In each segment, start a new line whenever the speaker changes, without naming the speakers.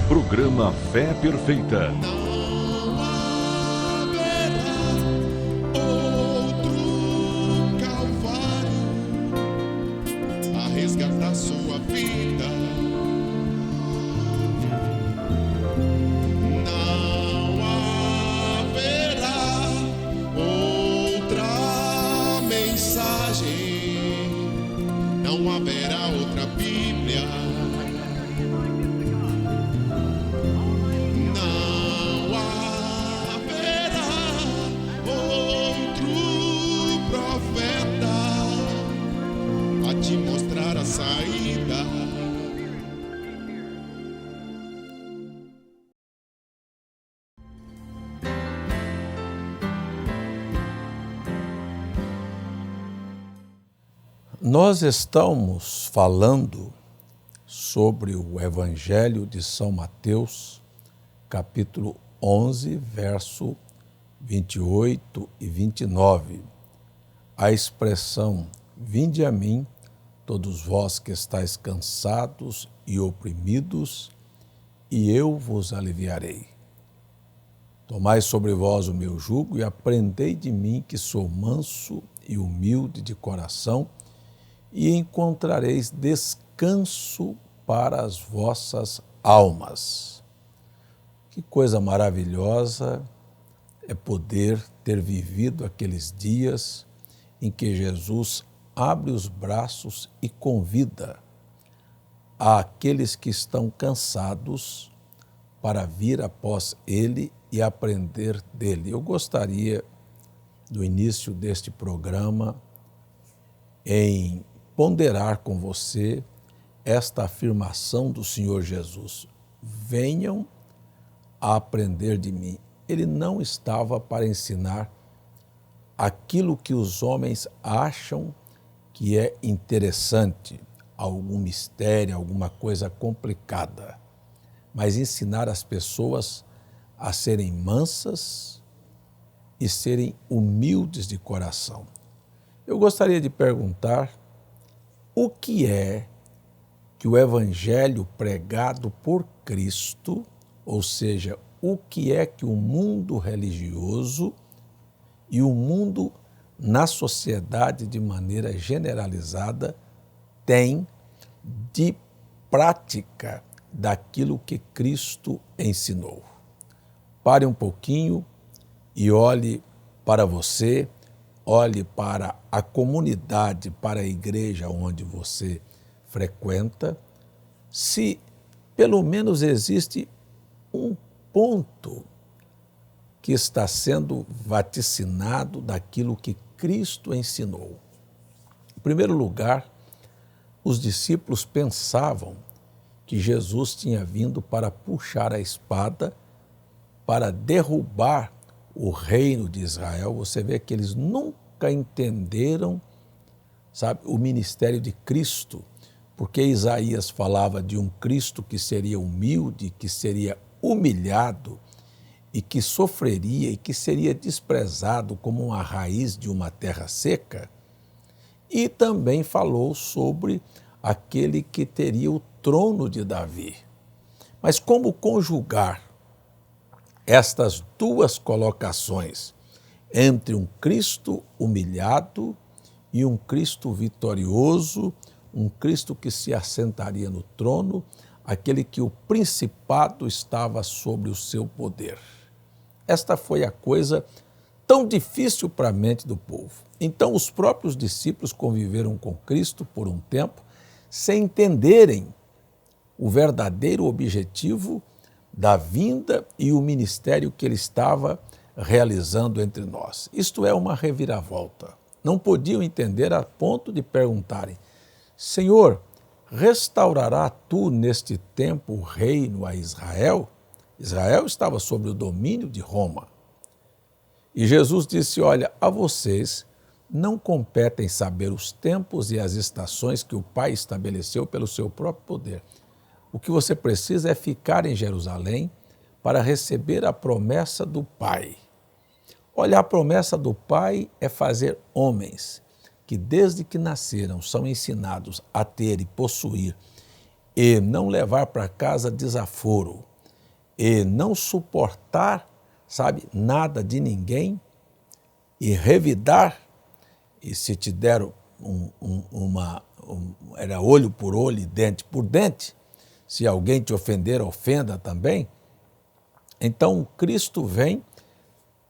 Programa Fé Perfeita.
Não haverá outro Calvário a resgatar sua vida. Não haverá outra mensagem, não haverá outra Bíblia. Não haverá outro profeta a te mostrar a saída.
Nós estamos falando sobre o Evangelho de São Mateus, capítulo 11, verso 28 e 29. A expressão, vinde a mim, todos vós que estáis cansados e oprimidos, e eu vos aliviarei. Tomai sobre vós o meu jugo e aprendei de mim, que sou manso e humilde de coração, e encontrareis descanso para as vossas almas. Que coisa maravilhosa é poder ter vivido aqueles dias em que Jesus abre os braços e convida aqueles que estão cansados para vir após Ele e aprender dele. Eu gostaria, no início deste programa, em ponderar com você esta afirmação do Senhor Jesus: venham a aprender de mim. Ele não estava para ensinar aquilo que os homens acham que é interessante, algum mistério, alguma coisa complicada, mas ensinar as pessoas a serem mansas e serem humildes de coração. Eu gostaria de perguntar o que é que o Evangelho pregado por Cristo, ou seja, o que é que o mundo religioso e o mundo na sociedade de maneira generalizada tem de prática daquilo que Cristo ensinou. Pare um pouquinho e olhe para você, olhe para a comunidade, para a igreja onde você frequenta, se pelo menos existe um ponto que está sendo vaticinado daquilo que Cristo ensinou. Em primeiro lugar, os discípulos pensavam que Jesus tinha vindo para puxar a espada, para derrubar o reino de Israel. Você vê que eles nunca entenderam, o ministério de Cristo, porque Isaías falava de um Cristo que seria humilde, que seria humilhado e que sofreria e que seria desprezado como uma raiz de uma terra seca. E também falou sobre aquele que teria o trono de Davi. Mas como conjugar estas duas colocações entre um Cristo humilhado e um Cristo vitorioso, um Cristo que se assentaria no trono, aquele que o principado estava sobre o seu poder? Esta foi a coisa tão difícil para a mente do povo. Então, os próprios discípulos conviveram com Cristo por um tempo, sem entenderem o verdadeiro objetivo da vinda e o ministério que ele estava realizando entre nós. Isto é uma reviravolta. Não podiam entender a ponto de perguntarem: Senhor, restaurará tu neste tempo o reino a Israel? Israel estava sob o domínio de Roma. E Jesus disse: olha, a vocês não competem saber os tempos e as estações que o Pai estabeleceu pelo seu próprio poder. O que você precisa é ficar em Jerusalém para receber a promessa do Pai. Olha, a promessa do Pai é fazer homens que desde que nasceram são ensinados a ter e possuir e não levar para casa desaforo, e não suportar, sabe, nada de ninguém e revidar, e se te deram era olho por olho e dente por dente, se alguém te ofender, ofenda também. Então Cristo vem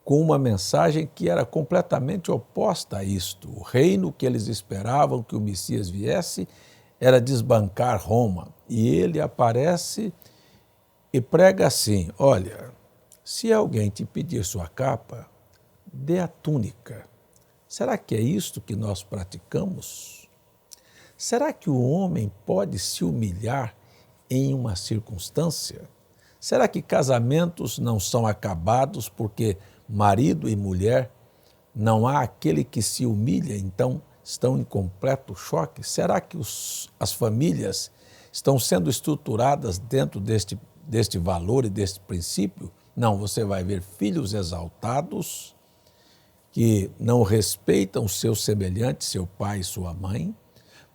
com uma mensagem que era completamente oposta a isto. O reino que eles esperavam que o Messias viesse era desbancar Roma. E ele aparece e prega assim: olha, se alguém te pedir sua capa, dê a túnica. Será que é isto que nós praticamos? Será que o homem pode se humilhar em uma circunstância? Será que casamentos não são acabados porque marido e mulher não há aquele que se humilha, então estão em completo choque? Será que as famílias estão sendo estruturadas dentro deste valor e deste princípio? Não, você vai ver filhos exaltados que não respeitam seu semelhante, seu pai e sua mãe.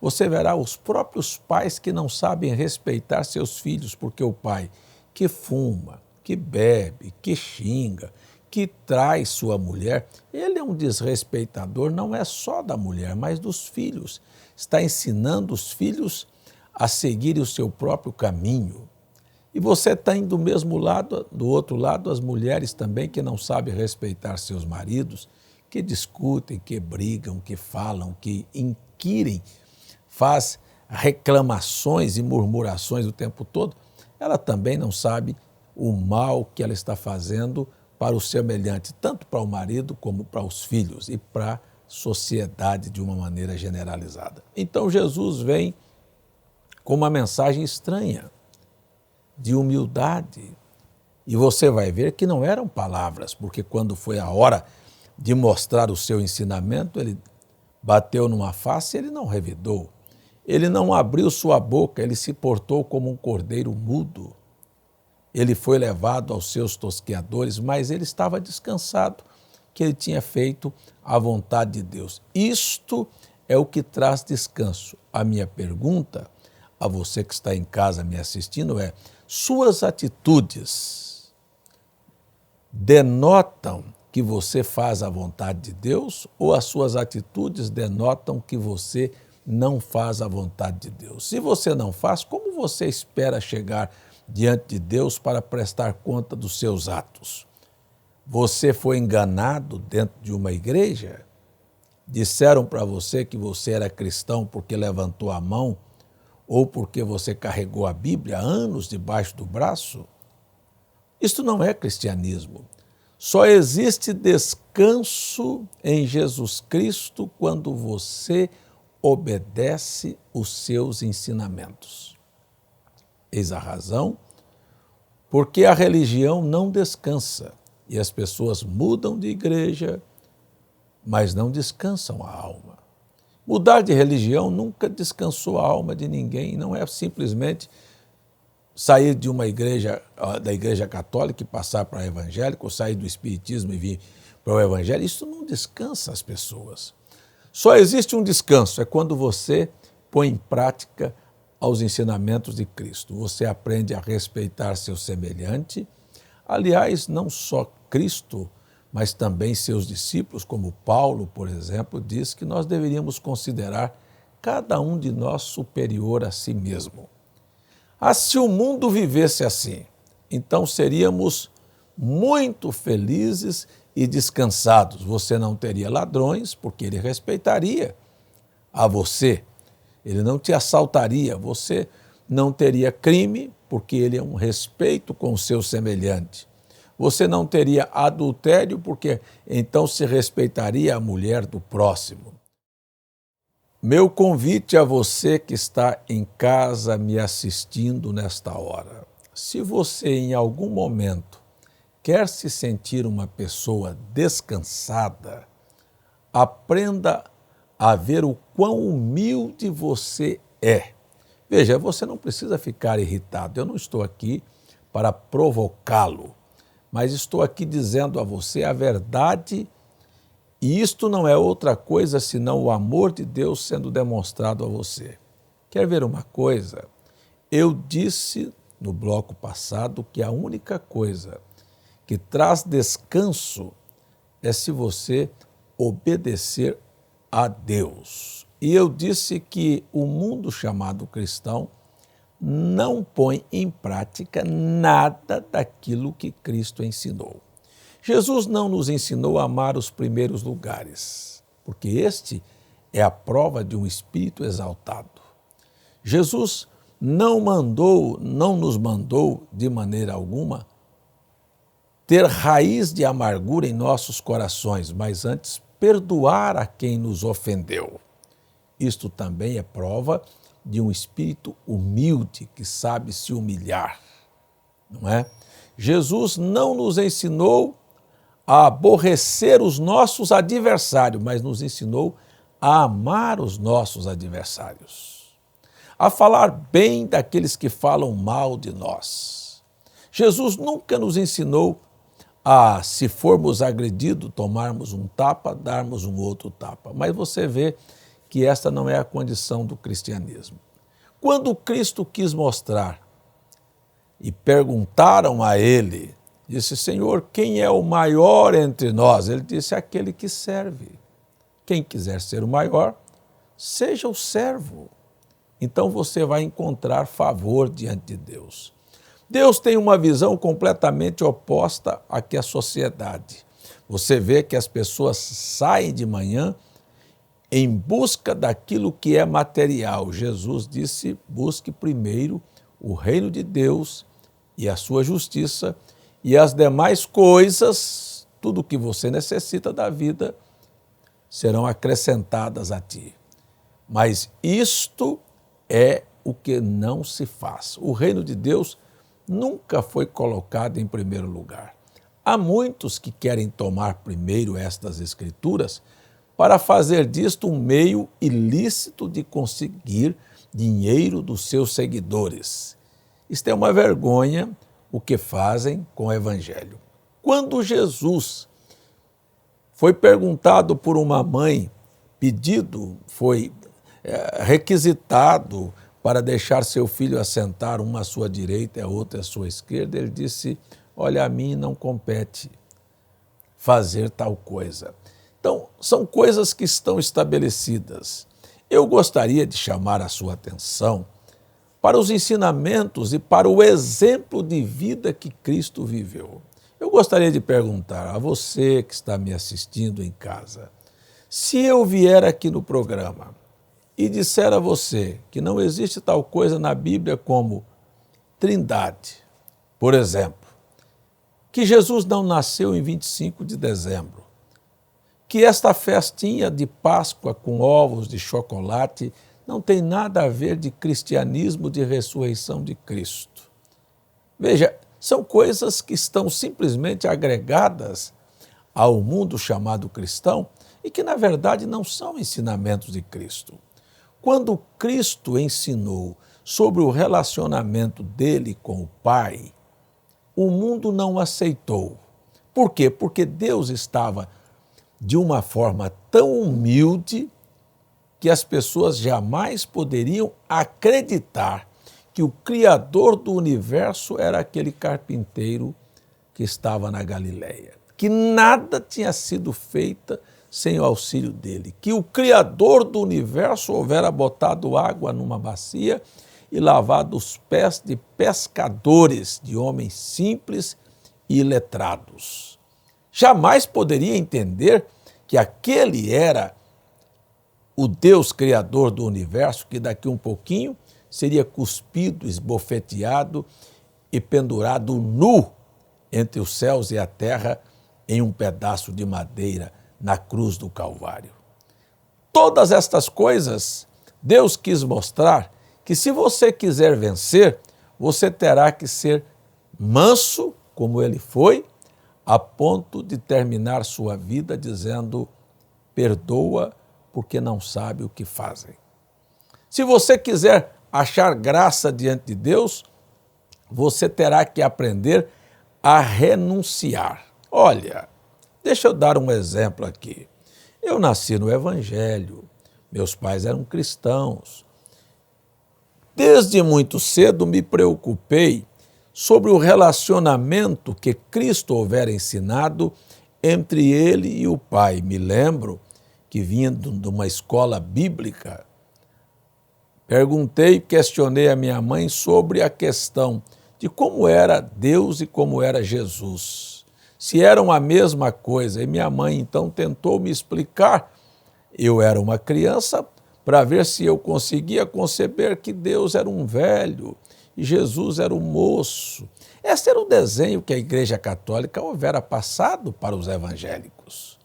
Você verá os próprios pais que não sabem respeitar seus filhos, porque o pai que fuma, que bebe, que xinga, que trai sua mulher, ele é um desrespeitador, não é só da mulher, mas dos filhos. Está ensinando os filhos a seguirem o seu próprio caminho. E você tem do mesmo lado, do outro lado, as mulheres também que não sabem respeitar seus maridos, que discutem, que brigam, que falam, que inquirem, faz reclamações e murmurações o tempo todo. Ela também não sabe o mal que ela está fazendo para o semelhante, tanto para o marido como para os filhos e para a sociedade de uma maneira generalizada. Então Jesus vem com uma mensagem estranha, de humildade. E você vai ver que não eram palavras, porque quando foi a hora de mostrar o seu ensinamento, ele bateu numa face e ele não revidou. Ele não abriu sua boca, ele se portou como um cordeiro mudo. Ele foi levado aos seus tosqueadores, mas ele estava descansado, que ele tinha feito a vontade de Deus. Isto é o que traz descanso. A minha pergunta a você que está em casa me assistindo é: suas atitudes denotam que você faz a vontade de Deus ou as suas atitudes denotam que você não faz a vontade de Deus? Se você não faz, como você espera chegar diante de Deus para prestar conta dos seus atos? Você foi enganado dentro de uma igreja? Disseram para você que você era cristão porque levantou a mão ou porque você carregou a Bíblia há anos debaixo do braço? Isto não é cristianismo. Só existe descanso em Jesus Cristo quando você obedece os seus ensinamentos. Eis a razão porque a religião não descansa e as pessoas mudam de igreja, mas não descansam a alma. Mudar de religião nunca descansou a alma de ninguém, não é simplesmente sair de uma igreja, da igreja católica e passar para a evangélica, ou sair do espiritismo e vir para o evangelho. Isso não descansa as pessoas. Só existe um descanso, é quando você põe em prática os ensinamentos de Cristo. Você aprende a respeitar seu semelhante. Aliás, não só Cristo, mas também seus discípulos, como Paulo, por exemplo, diz que nós deveríamos considerar cada um de nós superior a si mesmo. Se o mundo vivesse assim, então seríamos muito felizes e descansados. Você não teria ladrões, porque ele respeitaria a você. Ele não te assaltaria. Você não teria crime, porque ele é um respeito com o seu semelhante. Você não teria adultério, porque então se respeitaria a mulher do próximo. Meu convite a você que está em casa me assistindo nesta hora: se você em algum momento quer se sentir uma pessoa descansada, aprenda a ver o quão humilde você é. Veja, você não precisa ficar irritado. Eu não estou aqui para provocá-lo, mas estou aqui dizendo a você a verdade. E isto não é outra coisa senão o amor de Deus sendo demonstrado a você. Quer ver uma coisa? Eu disse no bloco passado que a única coisa que traz descanso é se você obedecer a Deus. E eu disse que o mundo chamado cristão não põe em prática nada daquilo que Cristo ensinou. Jesus não nos ensinou a amar os primeiros lugares, porque este é a prova de um espírito exaltado. Jesus não nos mandou de maneira alguma ter raiz de amargura em nossos corações, mas antes perdoar a quem nos ofendeu. Isto também é prova de um espírito humilde que sabe se humilhar, não é? Jesus não nos ensinou a aborrecer os nossos adversários, mas nos ensinou a amar os nossos adversários, a falar bem daqueles que falam mal de nós. Jesus nunca nos ensinou a, se formos agredidos, tomarmos um tapa, darmos um outro tapa. Mas você vê que esta não é a condição do cristianismo. Quando Cristo quis mostrar e perguntaram a ele, disse: Senhor, quem é o maior entre nós? Ele disse: aquele que serve. Quem quiser ser o maior, seja o servo. Então você vai encontrar favor diante de Deus. Deus tem uma visão completamente oposta à que a sociedade. Você vê que as pessoas saem de manhã em busca daquilo que é material. Jesus disse: busque primeiro o reino de Deus e a sua justiça, e as demais coisas, tudo o que você necessita da vida, serão acrescentadas a ti. Mas isto é o que não se faz. O reino de Deus nunca foi colocado em primeiro lugar. Há muitos que querem tomar primeiro estas escrituras para fazer disto um meio ilícito de conseguir dinheiro dos seus seguidores. Isto é uma vergonha o que fazem com o Evangelho. Quando Jesus foi perguntado por uma mãe, foi requisitado para deixar seu filho assentar, uma à sua direita e a outra à sua esquerda, ele disse: olha, a mim não compete fazer tal coisa. Então, são coisas que estão estabelecidas. Eu gostaria de chamar a sua atenção para os ensinamentos e para o exemplo de vida que Cristo viveu. Eu gostaria de perguntar a você que está me assistindo em casa, se eu vier aqui no programa e disser a você que não existe tal coisa na Bíblia como Trindade, por exemplo, que Jesus não nasceu em 25 de dezembro, que esta festinha de Páscoa com ovos de chocolate não tem nada a ver de cristianismo, de ressurreição de Cristo. Veja, são coisas que estão simplesmente agregadas ao mundo chamado cristão e que, na verdade, não são ensinamentos de Cristo. Quando Cristo ensinou sobre o relacionamento dele com o Pai, o mundo não aceitou. Por quê? Porque Deus estava de uma forma tão humilde que as pessoas jamais poderiam acreditar que o Criador do universo era aquele carpinteiro que estava na Galileia, que nada tinha sido feito sem o auxílio dele, que o Criador do universo houvera botado água numa bacia e lavado os pés de pescadores, de homens simples e iletrados. Jamais poderia entender que aquele era o Deus Criador do universo, que daqui um pouquinho seria cuspido, esbofeteado e pendurado nu entre os céus e a terra em um pedaço de madeira na cruz do Calvário. Todas estas coisas, Deus quis mostrar que se você quiser vencer, você terá que ser manso, como ele foi, a ponto de terminar sua vida dizendo: perdoa porque não sabe o que fazem. Se você quiser achar graça diante de Deus, você terá que aprender a renunciar. Olha, deixa eu dar um exemplo aqui. Eu nasci no Evangelho, meus pais eram cristãos. Desde muito cedo me preocupei sobre o relacionamento que Cristo houvera ensinado entre ele e o Pai. Me lembro que vindo de uma escola bíblica, perguntei e questionei a minha mãe sobre a questão de como era Deus e como era Jesus. Se eram a mesma coisa. E minha mãe então tentou me explicar. Eu era uma criança para ver se eu conseguia conceber que Deus era um velho e Jesus era um moço. Esse era o desenho que a Igreja Católica houvera passado para os evangélicos.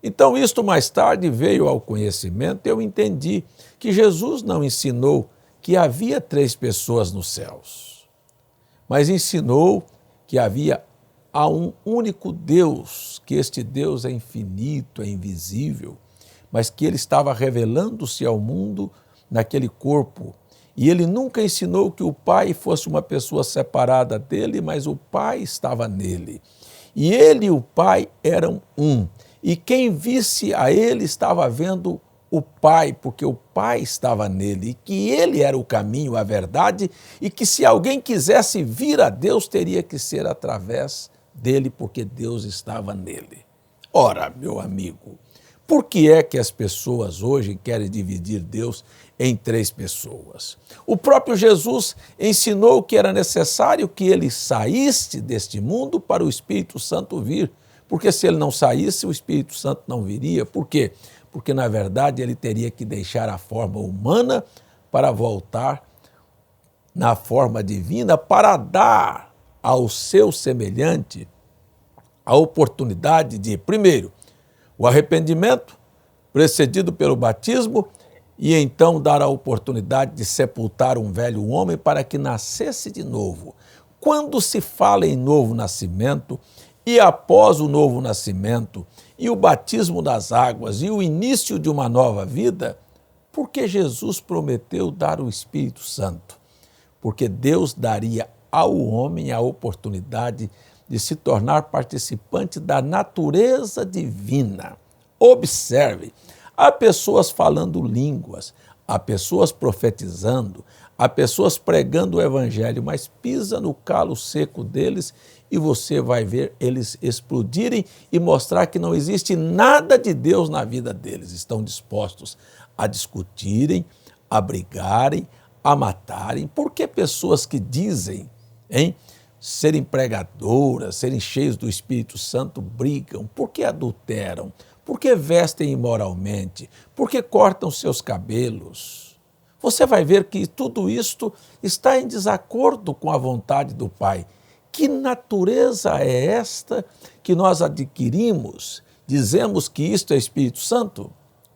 Então, isto mais tarde veio ao conhecimento e eu entendi que Jesus não ensinou que havia 3 pessoas nos céus, mas ensinou que havia um único Deus, que este Deus é infinito, é invisível, mas que ele estava revelando-se ao mundo naquele corpo. E ele nunca ensinou que o Pai fosse uma pessoa separada dele, mas o Pai estava nele. E ele e o Pai eram um. E quem visse a ele estava vendo o Pai, porque o Pai estava nele, e que ele era o caminho, a verdade, e que se alguém quisesse vir a Deus, teria que ser através dele, porque Deus estava nele. Ora, meu amigo, por que é que as pessoas hoje querem dividir Deus em 3 pessoas? O próprio Jesus ensinou que era necessário que ele saísse deste mundo para o Espírito Santo vir, porque se ele não saísse, o Espírito Santo não viria. Por quê? Porque, na verdade, ele teria que deixar a forma humana para voltar na forma divina, para dar ao seu semelhante a oportunidade de, primeiro, o arrependimento, precedido pelo batismo, e então dar a oportunidade de sepultar um velho homem para que nascesse de novo. Quando se fala em novo nascimento, e após o novo nascimento, e o batismo das águas, e o início de uma nova vida, por que Jesus prometeu dar o Espírito Santo? Porque Deus daria ao homem a oportunidade de se tornar participante da natureza divina. Observe, há pessoas falando línguas, há pessoas profetizando, há pessoas pregando o evangelho, mas pisa no calo seco deles e você vai ver eles explodirem e mostrar que não existe nada de Deus na vida deles. Estão dispostos a discutirem, a brigarem, a matarem. Por que pessoas que dizem, serem pregadoras, serem cheios do Espírito Santo, brigam? Por que adulteram? Por que vestem imoralmente? Por que cortam seus cabelos? Você vai ver que tudo isto está em desacordo com a vontade do Pai. Que natureza é esta que nós adquirimos? Dizemos que isto é Espírito Santo?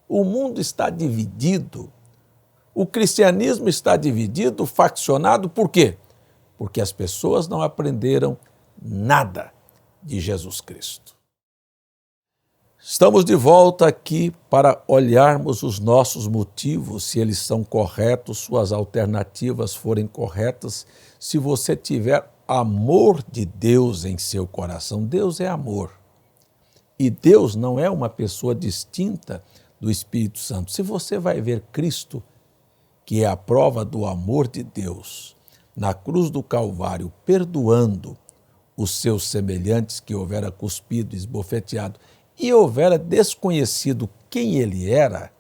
O mundo está dividido. O cristianismo está dividido, faccionado, por quê? Porque as pessoas não aprenderam nada de Jesus Cristo. Estamos de volta aqui para olharmos os nossos motivos, se eles são corretos, suas alternativas forem corretas, se você tiver amor de Deus em seu coração. Deus é amor. E Deus não é uma pessoa distinta do Espírito Santo. Se você vai ver Cristo, que é a prova do amor de Deus, na cruz do Calvário, perdoando os seus semelhantes que houvera cuspido, esbofeteado, e houvera desconhecido quem ele era,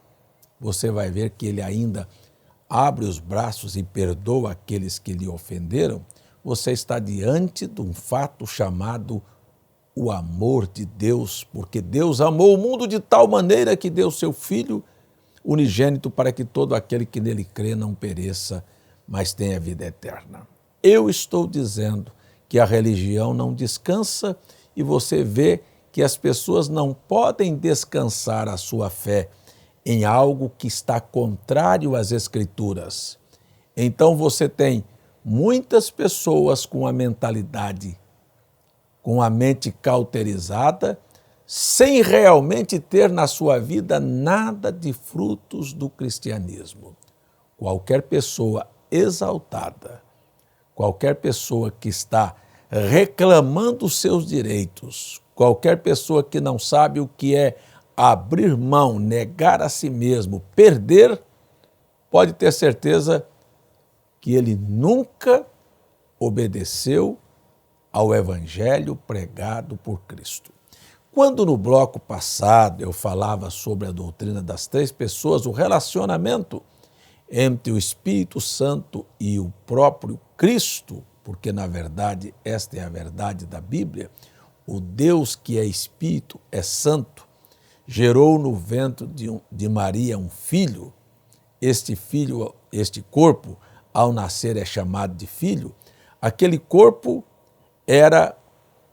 você vai ver que ele ainda abre os braços e perdoa aqueles que lhe ofenderam. Você está diante de um fato chamado o amor de Deus, porque Deus amou o mundo de tal maneira que deu seu Filho unigênito para que todo aquele que nele crê não pereça, mas tenha vida eterna. Eu estou dizendo que a religião não descansa e você vê que as pessoas não podem descansar a sua fé em algo que está contrário às Escrituras. Então você tem muitas pessoas com a mentalidade, com a mente cauterizada, sem realmente ter na sua vida nada de frutos do cristianismo. Qualquer pessoa exaltada, qualquer pessoa que está reclamando os seus direitos, qualquer pessoa que não sabe o que é abrir mão, negar a si mesmo, perder, pode ter certeza que ele nunca obedeceu ao evangelho pregado por Cristo. Quando no bloco passado eu falava sobre a doutrina das três pessoas, o relacionamento entre o Espírito Santo e o próprio Cristo, porque na verdade esta é a verdade da Bíblia, o Deus que é Espírito é Santo, gerou no ventre de Maria um filho, este corpo, ao nascer é chamado de filho, aquele corpo era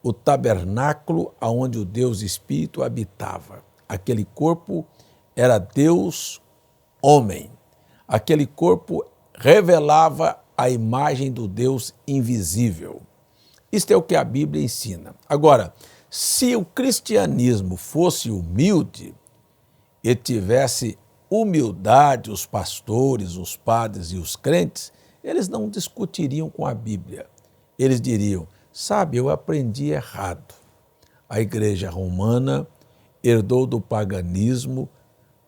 o tabernáculo onde o Deus Espírito habitava. Aquele corpo era Deus homem. Aquele corpo revelava a imagem do Deus invisível. Isto é o que a Bíblia ensina. Agora, se o cristianismo fosse humilde e tivesse humildade, os pastores, os padres e os crentes, eles não discutiriam com a Bíblia. Eles diriam: sabe, eu aprendi errado. A Igreja Romana herdou do paganismo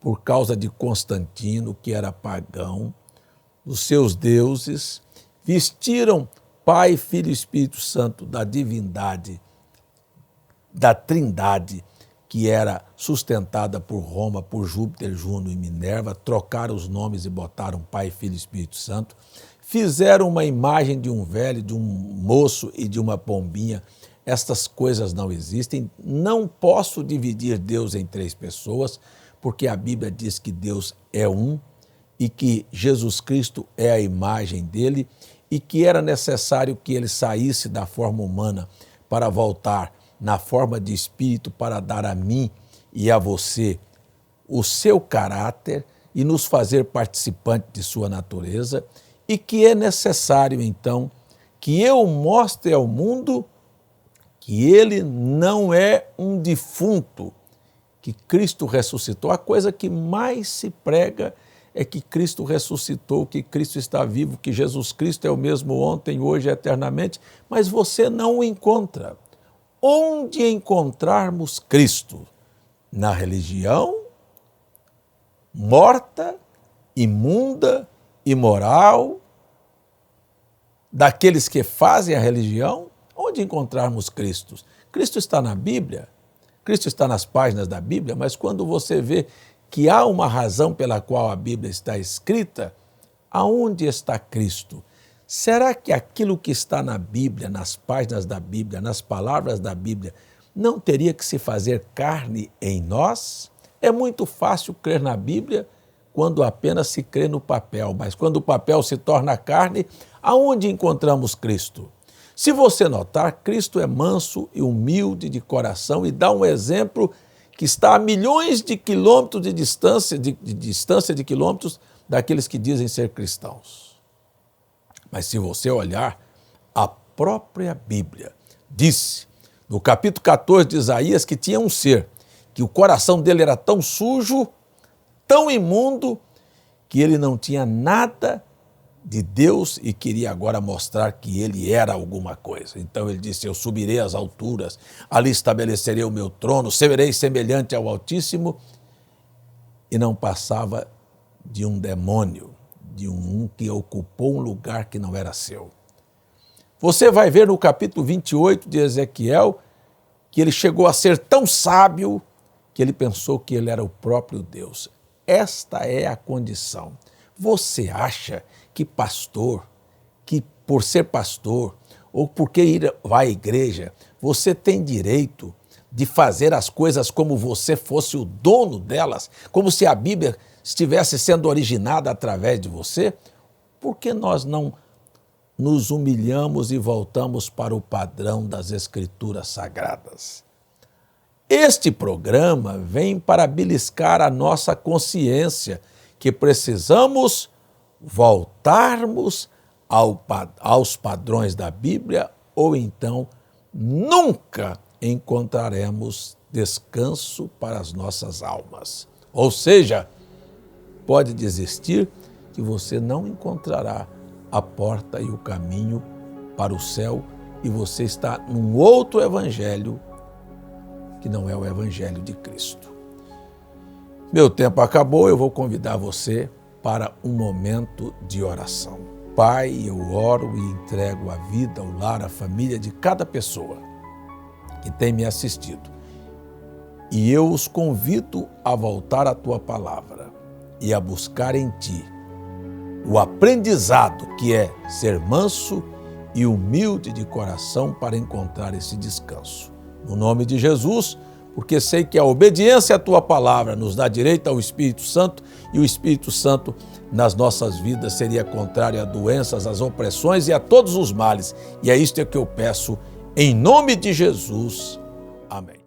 por causa de Constantino, que era pagão. Os seus deuses vestiram Pai, Filho e Espírito Santo da divindade, da trindade, que era sustentada por Roma, por Júpiter, Juno e Minerva, trocaram os nomes e botaram Pai, Filho e Espírito Santo, fizeram uma imagem de um velho, de um moço e de uma pombinha. Estas coisas não existem. Não posso dividir Deus em três pessoas, porque a Bíblia diz que Deus é um e que Jesus Cristo é a imagem dele e que era necessário que ele saísse da forma humana para voltar na forma de espírito para dar a mim e a você o seu caráter e nos fazer participantes de sua natureza, e que é necessário, então, que eu mostre ao mundo que ele não é um defunto, que Cristo ressuscitou. A coisa que mais se prega é que Cristo ressuscitou, que Cristo está vivo, que Jesus Cristo é o mesmo ontem, hoje e eternamente, mas você não o encontra. Onde encontrarmos Cristo? Na religião morta, imunda, imoral, daqueles que fazem a religião? Onde encontrarmos Cristo? Cristo está na Bíblia, Cristo está nas páginas da Bíblia, mas quando você vê que há uma razão pela qual a Bíblia está escrita, aonde está Cristo? Será que aquilo que está na Bíblia, nas páginas da Bíblia, nas palavras da Bíblia, não teria que se fazer carne em nós? É muito fácil crer na Bíblia quando apenas se crê no papel, mas quando o papel se torna carne, aonde encontramos Cristo? Se você notar, Cristo é manso e humilde de coração e dá um exemplo que está a milhões de quilômetros de distância de quilômetros daqueles que dizem ser cristãos. Mas se você olhar, a própria Bíblia disse, no capítulo 14 de Isaías, que tinha um ser, que o coração dele era tão sujo, tão imundo, que ele não tinha nada de Deus e queria agora mostrar que ele era alguma coisa. Então ele disse: eu subirei às alturas, ali estabelecerei o meu trono, serei semelhante ao Altíssimo, e não passava de um demônio, de um que ocupou um lugar que não era seu. Você vai ver no capítulo 28 de Ezequiel que ele chegou a ser tão sábio que ele pensou que ele era o próprio Deus. Esta é a condição. Você acha que pastor, que por ser pastor ou porque vai à igreja, você tem direito de fazer as coisas como você fosse o dono delas, como se a Bíblia estivesse sendo originada através de você? Por que nós não nos humilhamos e voltamos para o padrão das Escrituras Sagradas? Este programa vem para beliscar a nossa consciência que precisamos voltarmos aos padrões da Bíblia, ou então nunca encontraremos descanso para as nossas almas. Ou seja, pode desistir que você não encontrará a porta e o caminho para o céu e você está num outro evangelho que não é o evangelho de Cristo. Meu tempo acabou, eu vou convidar você para um momento de oração. Pai, eu oro e entrego a vida, o lar, a família de cada pessoa que tem me assistido. E eu os convido a voltar à Tua palavra e a buscar em Ti o aprendizado que é ser manso e humilde de coração para encontrar esse descanso. No nome de Jesus, porque sei que a obediência à Tua palavra nos dá direito ao Espírito Santo e o Espírito Santo nas nossas vidas seria contrário a doenças, às opressões e a todos os males. E é isto que eu peço em nome de Jesus. Amém.